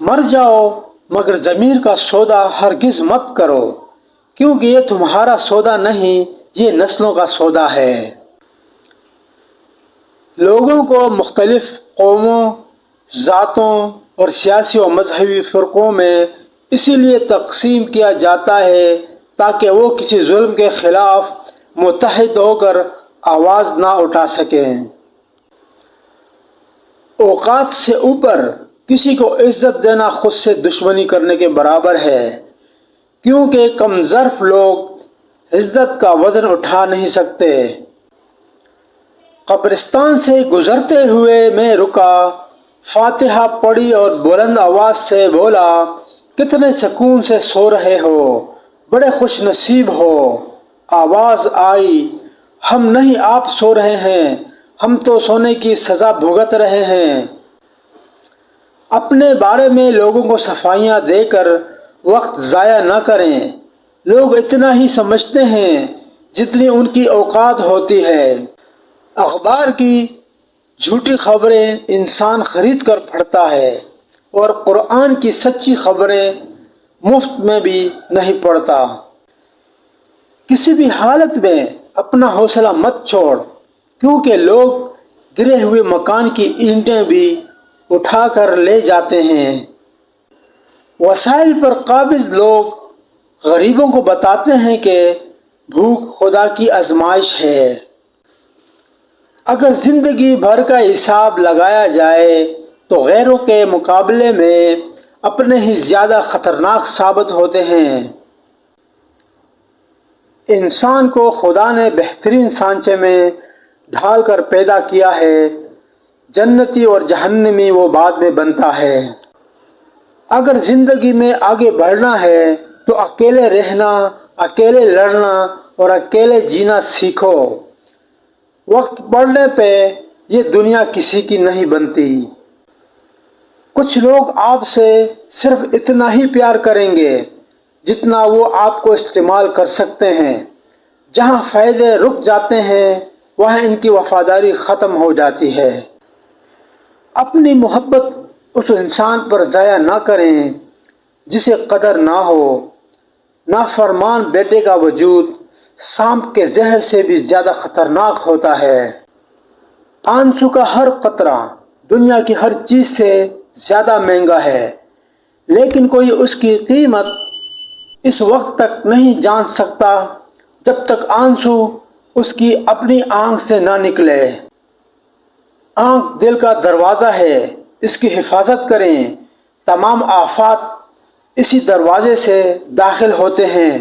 مر جاؤ مگر ضمیر کا سودا ہرگز مت کرو، کیونکہ یہ تمہارا سودا نہیں، یہ نسلوں کا سودا ہے۔ لوگوں کو مختلف قوموں، ذاتوں اور سیاسی و مذہبی فرقوں میں اسی لیے تقسیم کیا جاتا ہے تاکہ وہ کسی ظلم کے خلاف متحد ہو کر آواز نہ اٹھا سکیں۔ اوقات سے اوپر کسی کو عزت دینا خود سے دشمنی کرنے کے برابر ہے، کیونکہ کم ظرف لوگ عزت کا وزن اٹھا نہیں سکتے۔ قبرستان سے گزرتے ہوئے میں رکا، فاتحہ پڑھی اور بلند آواز سے بولا، کتنے سکون سے سو رہے ہو، بڑے خوش نصیب ہو۔ آواز آئی، ہم نہیں آپ سو رہے ہیں، ہم تو سونے کی سزا بھگت رہے ہیں۔ اپنے بارے میں لوگوں کو صفائیاں دے کر وقت ضائع نہ کریں۔ لوگ اتنا ہی سمجھتے ہیں جتنی ان کی اوقات ہوتی ہے۔ اخبار کی جھوٹی خبریں انسان خرید کر پڑھتا ہے، اور قرآن کی سچی خبریں مفت میں بھی نہیں پڑھتا۔ کسی بھی حالت میں اپنا حوصلہ مت چھوڑ، کیونکہ لوگ گرے ہوئے مکان کی اینٹیں بھی اٹھا کر لے جاتے ہیں۔ وسائل پر قابض لوگ غریبوں کو بتاتے ہیں کہ بھوک خدا کی آزمائش ہے۔ اگر زندگی بھر کا حساب لگایا جائے تو غیروں کے مقابلے میں اپنے ہی زیادہ خطرناک ثابت ہوتے ہیں۔ انسان کو خدا نے بہترین سانچے میں ڈھال کر پیدا کیا ہے، جنتی اور جہنمی وہ بعد میں بنتا ہے۔ اگر زندگی میں آگے بڑھنا ہے تو اکیلے رہنا، اکیلے لڑنا اور اکیلے جینا سیکھو۔ وقت پڑنے پہ یہ دنیا کسی کی نہیں بنتی۔ کچھ لوگ آپ سے صرف اتنا ہی پیار کریں گے جتنا وہ آپ کو استعمال کر سکتے ہیں۔ جہاں فائدے رک جاتے ہیں وہاں ان کی وفاداری ختم ہو جاتی ہے۔ اپنی محبت اس انسان پر ضائع نہ کریں جسے قدر نہ ہو۔ نافرمان بیٹے کا وجود سانپ کے زہر سے بھی زیادہ خطرناک ہوتا ہے۔ آنسو کا ہر قطرہ دنیا کی ہر چیز سے زیادہ مہنگا ہے، لیکن کوئی اس کی قیمت اس وقت تک نہیں جان سکتا جب تک آنسو اس کی اپنی آنکھ سے نہ نکلے۔ آنکھ دل کا دروازہ ہے، اس کی حفاظت کریں۔ تمام آفات اسی دروازے سے داخل ہوتے ہیں۔